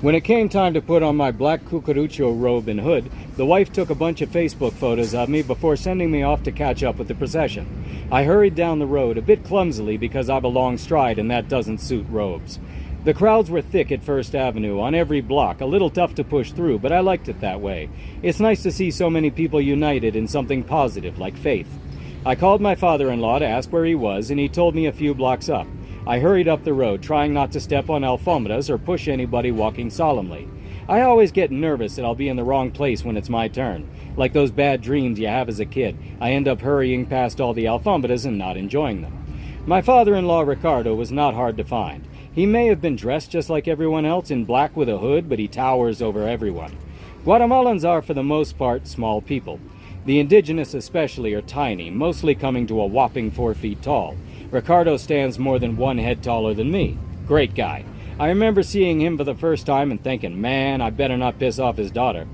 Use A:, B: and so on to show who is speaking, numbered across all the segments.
A: When it came time to put on my black cucurucho robe and hood, the wife took a bunch of Facebook photos of me before sending me off to catch up with the procession. I hurried down the road, a bit clumsily because I've a long stride and that doesn't suit robes. The crowds were thick at First Avenue, on every block, a little tough to push through, but I liked it that way. It's nice to see so many people united in something positive, like faith. I called my father-in-law to ask where he was, and he told me a few blocks up. I hurried up the road, trying not to step on alfombras or push anybody walking solemnly. I always get nervous that I'll be in the wrong place when it's my turn. Like those bad dreams you have as a kid, I end up hurrying past all the alfombras and not enjoying them. My father-in-law, Ricardo, was not hard to find. He may have been dressed just like everyone else in black with a hood, but he towers over everyone. Guatemalans are, for the most part, small people. The indigenous especially are tiny, mostly coming to a whopping 4 feet tall. Ricardo stands more than 1 head taller than me. Great guy. I remember seeing him for the first time and thinking, man, I better not piss off his daughter.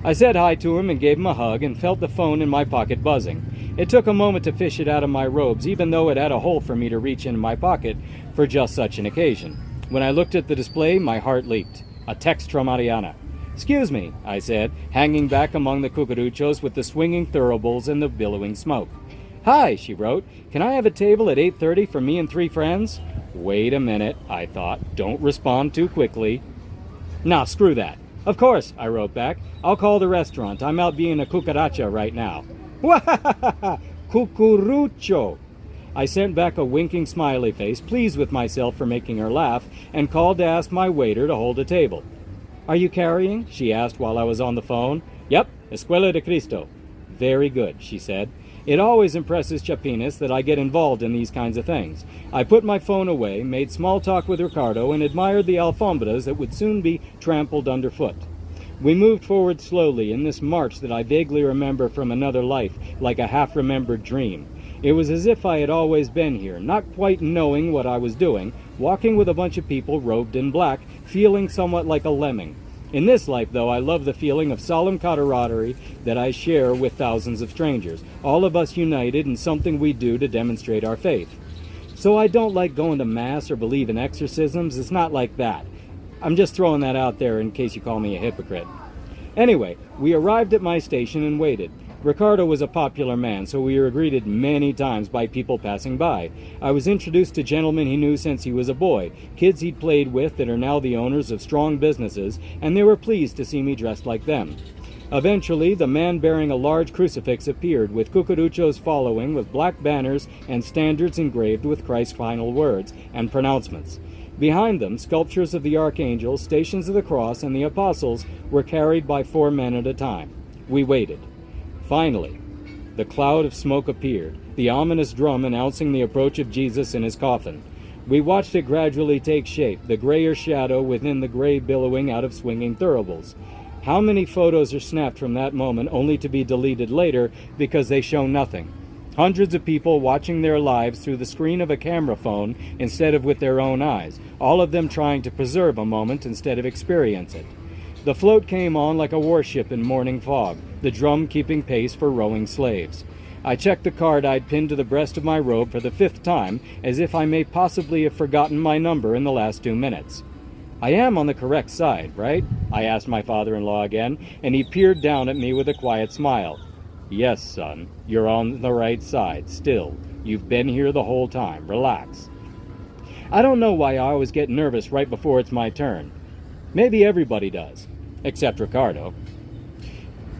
A: I said hi to him and gave him a hug and felt the phone in my pocket buzzing. It took a moment to fish it out of my robes, even though it had a hole for me to reach into my pocket for just such an occasion. When I looked at the display, my heart leaped. A text from Ariana. "Excuse me," I said, hanging back among the cucuruchos with the swinging thuribles and the billowing smoke. "Hi," she wrote. "Can I have a table at 8:30 for me and 3 friends?" Wait a minute, I thought. Don't respond too quickly. Nah, screw that. "Of course," I wrote back. "I'll call the restaurant. I'm out being a cucaracha right now." Wahahaha! Cucurucho! I sent back a winking smiley face, pleased with myself for making her laugh, and called to ask my waiter to hold a table. "Are you carrying?" she asked while I was on the phone. "Yep, Escuela de Cristo." "Very good," she said. It always impresses Chapinas that I get involved in these kinds of things. I put my phone away, made small talk with Ricardo, and admired the alfombras that would soon be trampled underfoot. We moved forward slowly in this march that I vaguely remember from another life, like a half-remembered dream. It was as if I had always been here, not quite knowing what I was doing, walking with a bunch of people robed in black, feeling somewhat like a lemming. In this life, though, I love the feeling of solemn camaraderie that I share with thousands of strangers, all of us united in something we do to demonstrate our faith. So I don't like going to Mass or believe in exorcisms. It's not like that. I'm just throwing that out there in case you call me a hypocrite. Anyway, we arrived at my station and waited. Ricardo was a popular man, so we were greeted many times by people passing by. I was introduced to gentlemen he knew since he was a boy, kids he'd played with that are now the owners of strong businesses, and they were pleased to see me dressed like them. Eventually, the man bearing a large crucifix appeared, with cucuruchos following with black banners and standards engraved with Christ's final words and pronouncements. Behind them, sculptures of the archangels, stations of the cross, and the apostles were carried by 4 men at a time. We waited. Finally, the cloud of smoke appeared, the ominous drum announcing the approach of Jesus in his coffin. We watched it gradually take shape, the grayer shadow within the gray billowing out of swinging thuribles. How many photos are snapped from that moment only to be deleted later because they show nothing? Hundreds of people watching their lives through the screen of a camera phone instead of with their own eyes, all of them trying to preserve a moment instead of experience it. The float came on like a warship in morning fog, the drum keeping pace for rowing slaves. I checked the card I'd pinned to the breast of my robe for the 5th time, as if I may possibly have forgotten my number in the last 2 minutes. "I am on the correct side, right?" I asked my father-in-law again, and he peered down at me with a quiet smile. "Yes, son, you're on the right side, still. You've been here the whole time. Relax." I don't know why I always get nervous right before it's my turn. Maybe everybody does. Except Ricardo.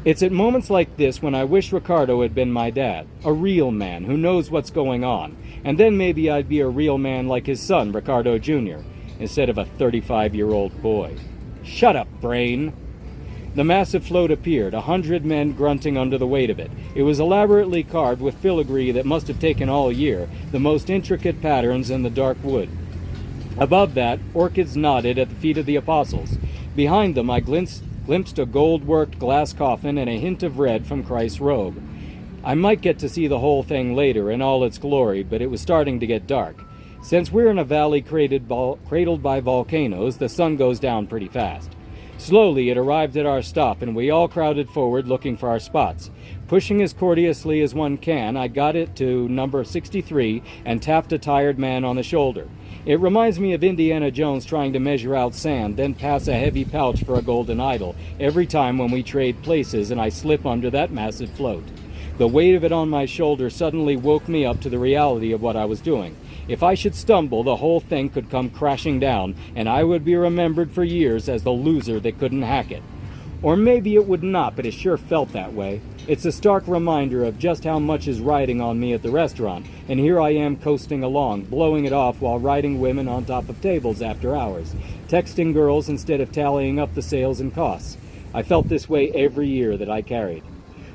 A: It's at moments like this when I wish Ricardo had been my dad, a real man who knows what's going on, and then maybe I'd be a real man like his son, Ricardo Jr., instead of a 35-year-old boy. Shut up, brain! The massive float appeared, 100 men grunting under the weight of it. It was elaborately carved with filigree that must have taken all year, the most intricate patterns in the dark wood. Above that, orchids nodded at the feet of the apostles. Behind them, I glimpsed a gold-worked glass coffin and a hint of red from Christ's robe. I might get to see the whole thing later in all its glory, but it was starting to get dark. Since we're in a valley cradled by volcanoes, the sun goes down pretty fast. Slowly, it arrived at our stop, and we all crowded forward looking for our spots. Pushing as courteously as one can, I got it to number 63 and tapped a tired man on the shoulder. It reminds me of Indiana Jones trying to measure out sand, then pass a heavy pouch for a golden idol every time when we trade places and I slip under that massive float. The weight of it on my shoulder suddenly woke me up to the reality of what I was doing. If I should stumble, the whole thing could come crashing down, and I would be remembered for years as the loser that couldn't hack it. Or maybe it would not, but it sure felt that way. It's a stark reminder of just how much is riding on me at the restaurant, and here I am coasting along, blowing it off while riding women on top of tables after hours, texting girls instead of tallying up the sales and costs. I felt this way every year that I carried.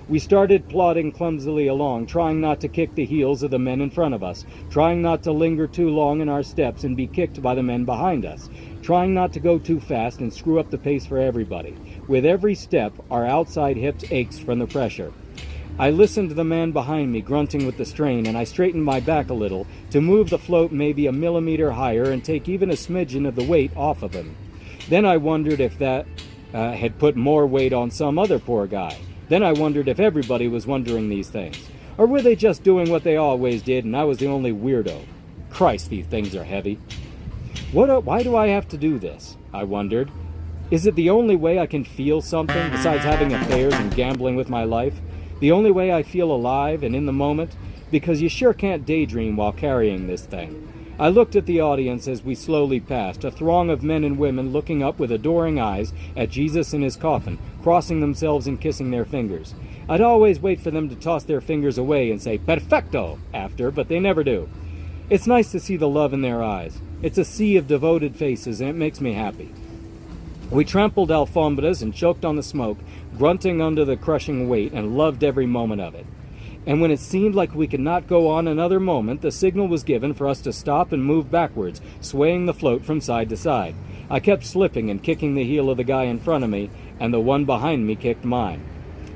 A: We started plodding clumsily along, trying not to kick the heels of the men in front of us, trying not to linger too long in our steps and be kicked by the men behind us, trying not to go too fast and screw up the pace for everybody. With every step, our outside hips ached from the pressure. I listened to the man behind me grunting with the strain, and I straightened my back a little to move the float maybe a millimeter higher and take even a smidgen of the weight off of him. Then I wondered if that had put more weight on some other poor guy. Then I wondered if everybody was wondering these things. Or were they just doing what they always did and I was the only weirdo? Christ, these things are heavy. Why do I have to do this? I wondered. Is it the only way I can feel something besides having affairs and gambling with my life? The only way I feel alive and in the moment? Because you sure can't daydream while carrying this thing. I looked at the audience as we slowly passed, a throng of men and women looking up with adoring eyes at Jesus in his coffin, crossing themselves and kissing their fingers. I'd always wait for them to toss their fingers away and say, "Perfecto," after, but they never do. It's nice to see the love in their eyes. It's a sea of devoted faces, and it makes me happy. We trampled alfombras and choked on the smoke, grunting under the crushing weight, and loved every moment of it. And when it seemed like we could not go on another moment, the signal was given for us to stop and move backwards, swaying the float from side to side. I kept slipping and kicking the heel of the guy in front of me, and the one behind me kicked mine.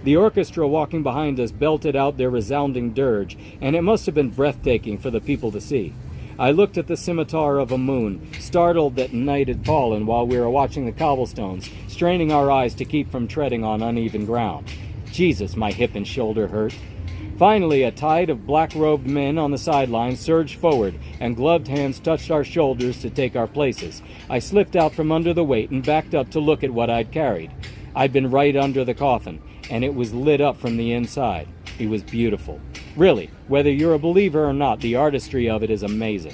A: The orchestra walking behind us belted out their resounding dirge, and it must have been breathtaking for the people to see. I looked at the scimitar of a moon, startled that night had fallen while we were watching the cobblestones, straining our eyes to keep from treading on uneven ground. Jesus, my hip and shoulder hurt. Finally, a tide of black-robed men on the sidelines surged forward, and gloved hands touched our shoulders to take our places. I slipped out from under the weight and backed up to look at what I'd carried. I'd been right under the coffin, and it was lit up from the inside. It was beautiful. Really, whether you're a believer or not, the artistry of it is amazing.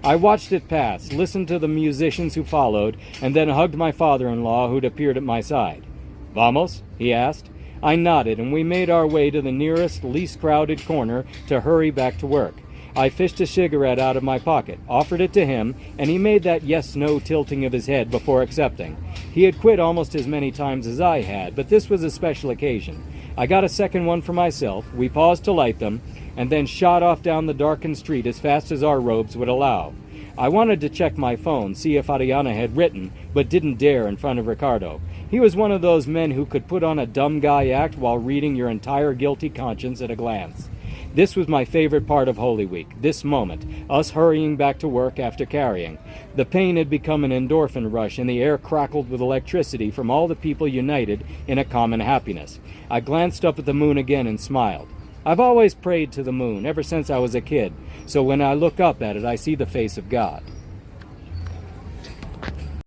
A: I watched it pass, listened to the musicians who followed, and then hugged my father-in-law who'd appeared at my side. "Vamos?" he asked. I nodded, and we made our way to the nearest, least crowded corner to hurry back to work. I fished a cigarette out of my pocket, offered it to him, and he made that yes-no tilting of his head before accepting. He had quit almost as many times as I had, but this was a special occasion. I got a second one for myself, we paused to light them, and then shot off down the darkened street as fast as our robes would allow. I wanted to check my phone, see if Ariana had written, but didn't dare in front of Ricardo. He was one of those men who could put on a dumb guy act while reading your entire guilty conscience at a glance. This was my favorite part of Holy Week, this moment, us hurrying back to work after carrying. The pain had become an endorphin rush, and the air crackled with electricity from all the people united in a common happiness. I glanced up at the moon again and smiled. I've always prayed to the moon, ever since I was a kid, so when I look up at it, I see the face of God.